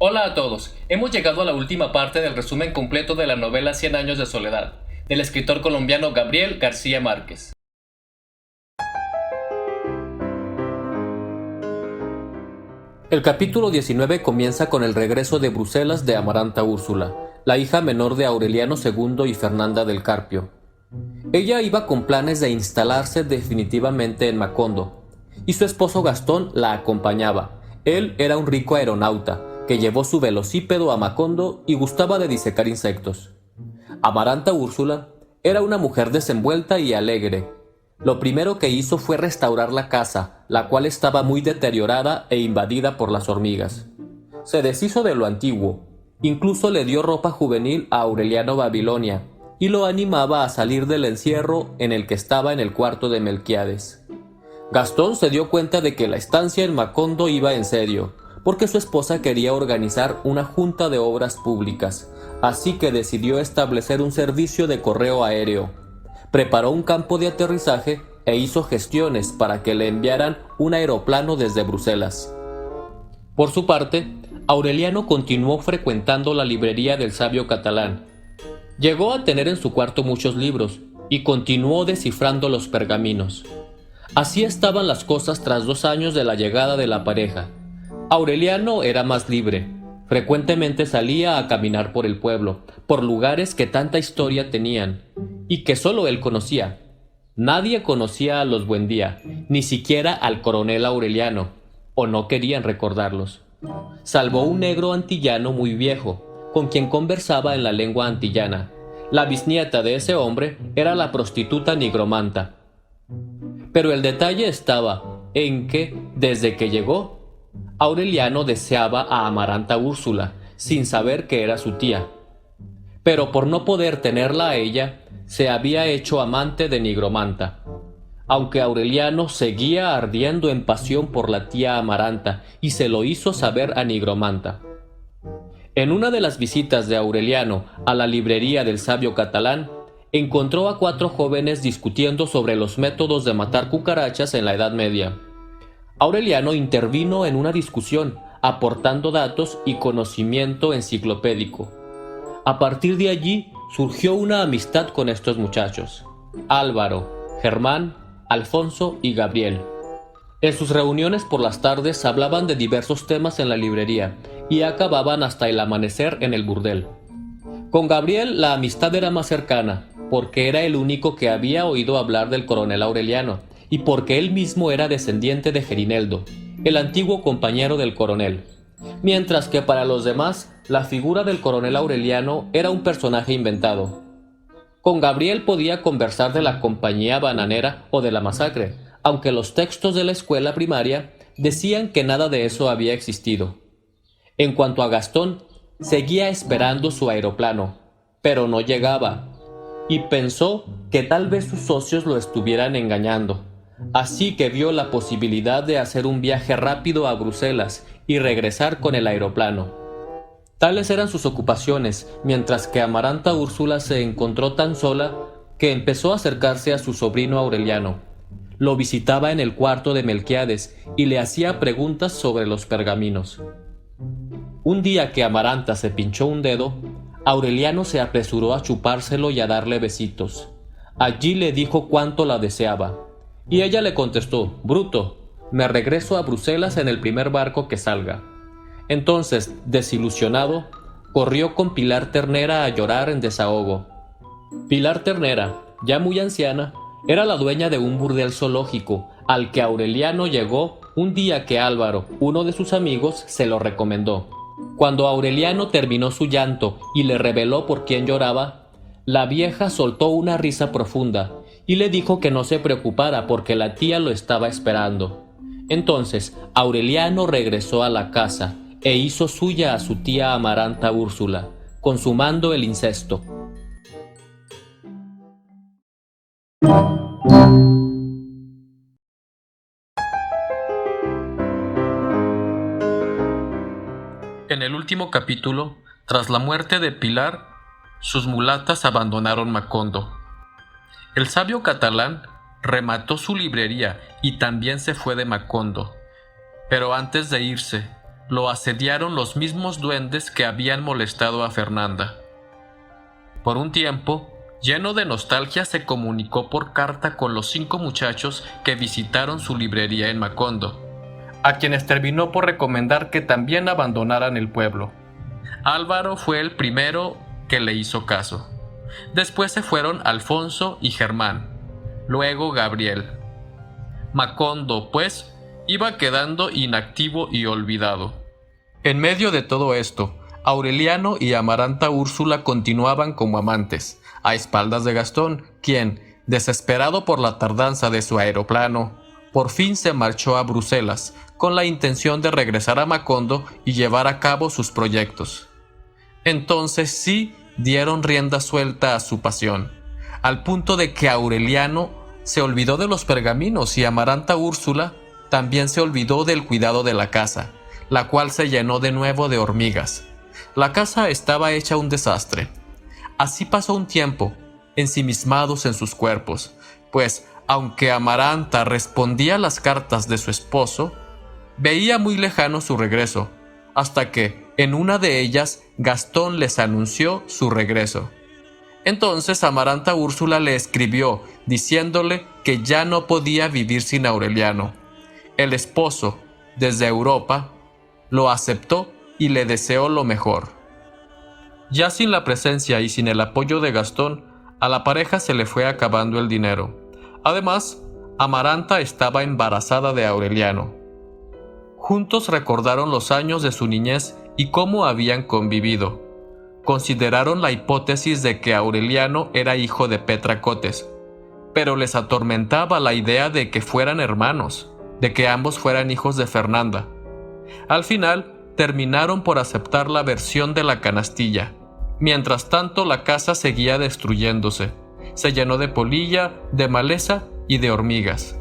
Hola a todos, hemos llegado a la última parte del resumen completo de la novela Cien años de soledad, del escritor colombiano Gabriel García Márquez. El capítulo 19 comienza con el regreso de Bruselas de Amaranta Úrsula, la hija menor de Aureliano II y Fernanda del Carpio. Ella iba con planes de instalarse definitivamente en Macondo, y su esposo Gastón la acompañaba. Él era un rico aeronauta, que llevó su velocípedo a Macondo y gustaba de disecar insectos. Amaranta Úrsula era una mujer desenvuelta y alegre. Lo primero que hizo fue restaurar la casa, la cual estaba muy deteriorada e invadida por las hormigas. Se deshizo de lo antiguo, incluso le dio ropa juvenil a Aureliano Babilonia, y lo animaba a salir del encierro en el que estaba en el cuarto de Melquiades. Gastón se dio cuenta de que la estancia en Macondo iba en serio, porque su esposa quería organizar una junta de obras públicas, así que decidió establecer un servicio de correo aéreo. Preparó un campo de aterrizaje e hizo gestiones para que le enviaran un aeroplano desde Bruselas. Por su parte, Aureliano continuó frecuentando la librería del sabio catalán. Llegó a tener en su cuarto muchos libros y continuó descifrando los pergaminos. Así estaban las cosas tras 2 años de la llegada de la pareja. Aureliano era más libre. Frecuentemente salía a caminar por el pueblo, por lugares que tanta historia tenían, y que solo él conocía. Nadie conocía a los Buendía, ni siquiera al coronel Aureliano, o no querían recordarlos. Salvo un negro antillano muy viejo, con quien conversaba en la lengua antillana. La bisnieta de ese hombre era la prostituta nigromanta. Pero el detalle estaba en que, desde que llegó, Aureliano deseaba a Amaranta Úrsula, sin saber que era su tía. Pero por no poder tenerla a ella, se había hecho amante de Nigromanta. Aunque Aureliano seguía ardiendo en pasión por la tía Amaranta y se lo hizo saber a Nigromanta. En una de las visitas de Aureliano a la librería del sabio catalán, encontró a 4 jóvenes discutiendo sobre los métodos de matar cucarachas en la Edad Media. Aureliano intervino en una discusión, aportando datos y conocimiento enciclopédico. A partir de allí surgió una amistad con estos muchachos: Álvaro, Germán, Alfonso y Gabriel. En sus reuniones por las tardes hablaban de diversos temas en la librería y acababan hasta el amanecer en el burdel. Con Gabriel la amistad era más cercana, porque era el único que había oído hablar del coronel Aureliano, y porque él mismo era descendiente de Gerineldo, el antiguo compañero del coronel. Mientras que para los demás, la figura del coronel Aureliano era un personaje inventado. Con Gabriel podía conversar de la compañía bananera o de la masacre, aunque los textos de la escuela primaria decían que nada de eso había existido. En cuanto a Gastón, seguía esperando su aeroplano, pero no llegaba, y pensó que tal vez sus socios lo estuvieran engañando. Así que vio la posibilidad de hacer un viaje rápido a Bruselas y regresar con el aeroplano. Tales eran sus ocupaciones, mientras que Amaranta Úrsula se encontró tan sola que empezó a acercarse a su sobrino Aureliano. Lo visitaba en el cuarto de Melquiades y le hacía preguntas sobre los pergaminos. Un día que Amaranta se pinchó un dedo, Aureliano se apresuró a chupárselo y a darle besitos. Allí le dijo cuánto la deseaba. Y ella le contestó: «Bruto, me regreso a Bruselas en el primer barco que salga». Entonces, desilusionado, corrió con Pilar Ternera a llorar en desahogo. Pilar Ternera, ya muy anciana, era la dueña de un burdel zoológico, al que Aureliano llegó un día que Álvaro, uno de sus amigos, se lo recomendó. Cuando Aureliano terminó su llanto y le reveló por quién lloraba, la vieja soltó una risa profunda y le dijo que no se preocupara porque la tía lo estaba esperando. Entonces Aureliano regresó a la casa e hizo suya a su tía Amaranta Úrsula, consumando el incesto. En el último capítulo, tras la muerte de Pilar, sus mulatas abandonaron Macondo. El sabio catalán remató su librería y también se fue de Macondo. Pero antes de irse, lo asediaron los mismos duendes que habían molestado a Fernanda. Por un tiempo, lleno de nostalgia, se comunicó por carta con los 5 muchachos que visitaron su librería en Macondo, a quienes terminó por recomendar que también abandonaran el pueblo. Álvaro fue el primero que le hizo caso. Después se fueron Alfonso y Germán, luego Gabriel. Macondo, pues, iba quedando inactivo y olvidado. En medio de todo esto, Aureliano y Amaranta Úrsula continuaban como amantes, a espaldas de Gastón, quien, desesperado por la tardanza de su aeroplano, por fin se marchó a Bruselas, con la intención de regresar a Macondo y llevar a cabo sus proyectos. Entonces sí dieron rienda suelta a su pasión, al punto de que Aureliano se olvidó de los pergaminos y Amaranta Úrsula también se olvidó del cuidado de la casa, la cual se llenó de nuevo de hormigas. La casa estaba hecha un desastre. Así pasó un tiempo, ensimismados en sus cuerpos, pues, aunque Amaranta respondía las cartas de su esposo, veía muy lejano su regreso, hasta que, en una de ellas, Gastón les anunció su regreso. Entonces Amaranta Úrsula le escribió, diciéndole que ya no podía vivir sin Aureliano. El esposo, desde Europa, lo aceptó y le deseó lo mejor. Ya sin la presencia y sin el apoyo de Gastón, a la pareja se le fue acabando el dinero. Además, Amaranta estaba embarazada de Aureliano. Juntos recordaron los años de su niñez y cómo habían convivido. Consideraron la hipótesis de que Aureliano era hijo de Petra Cotes, pero les atormentaba la idea de que fueran hermanos, de que ambos fueran hijos de Fernanda. Al final, terminaron por aceptar la versión de la canastilla. Mientras tanto, la casa seguía destruyéndose. Se llenó de polilla, de maleza y de hormigas,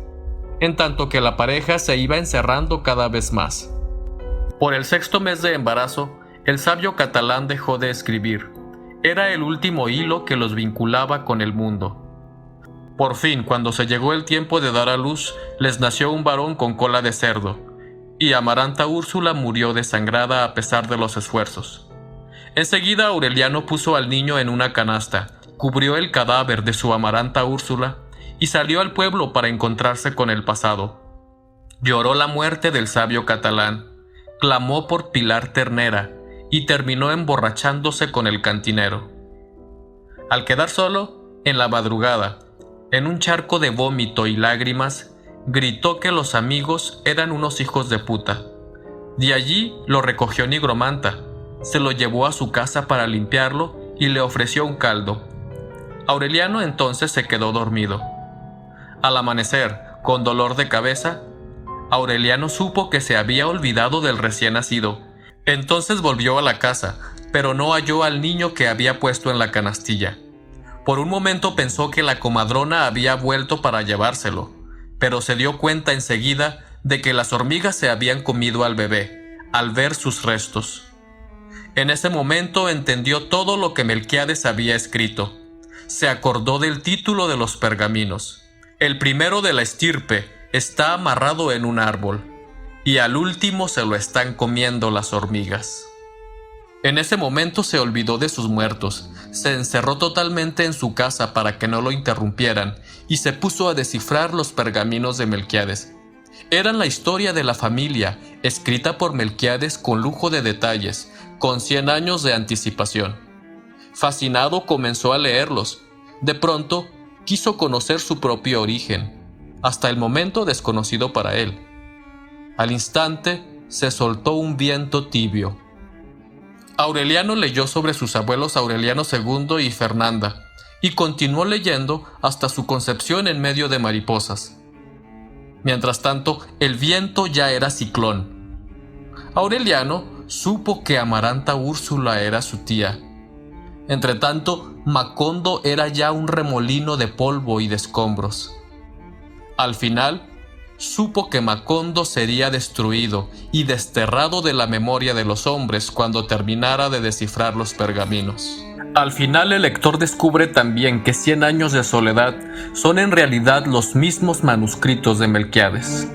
en tanto que la pareja se iba encerrando cada vez más. Por el 6º mes de embarazo, el sabio catalán dejó de escribir. Era el último hilo que los vinculaba con el mundo. Por fin, cuando se llegó el tiempo de dar a luz, les nació un varón con cola de cerdo, y Amaranta Úrsula murió desangrada a pesar de los esfuerzos. Enseguida Aureliano puso al niño en una canasta, cubrió el cadáver de su Amaranta Úrsula y salió al pueblo para encontrarse con el pasado. Lloró la muerte del sabio catalán, clamó por Pilar Ternera y terminó emborrachándose con el cantinero. Al quedar solo, en la madrugada, en un charco de vómito y lágrimas, gritó que los amigos eran unos hijos de puta. De allí lo recogió Nigromanta, se lo llevó a su casa para limpiarlo y le ofreció un caldo. Aureliano entonces se quedó dormido. Al amanecer, con dolor de cabeza, Aureliano supo que se había olvidado del recién nacido. Entonces volvió a la casa, pero no halló al niño que había puesto en la canastilla. Por un momento pensó que la comadrona había vuelto para llevárselo, pero se dio cuenta enseguida de que las hormigas se habían comido al bebé, al ver sus restos. En ese momento entendió todo lo que Melquiades había escrito. Se acordó del título de los pergaminos. El primero de la estirpe está amarrado en un árbol, y al último se lo están comiendo las hormigas. En ese momento se olvidó de sus muertos, se encerró totalmente en su casa para que no lo interrumpieran, y se puso a descifrar los pergaminos de Melquiades. Eran la historia de la familia, escrita por Melquiades con lujo de detalles, con 100 años de anticipación. Fascinado comenzó a leerlos. De pronto, quiso conocer su propio origen, hasta el momento desconocido para él. Al instante, se soltó un viento tibio. Aureliano leyó sobre sus abuelos Aureliano II y Fernanda, y continuó leyendo hasta su concepción en medio de mariposas. Mientras tanto, el viento ya era ciclón. Aureliano supo que Amaranta Úrsula era su tía. Entretanto, Macondo era ya un remolino de polvo y de escombros. Al final, supo que Macondo sería destruido y desterrado de la memoria de los hombres cuando terminara de descifrar los pergaminos. Al final el lector descubre también que 100 años de soledad son en realidad los mismos manuscritos de Melquiades.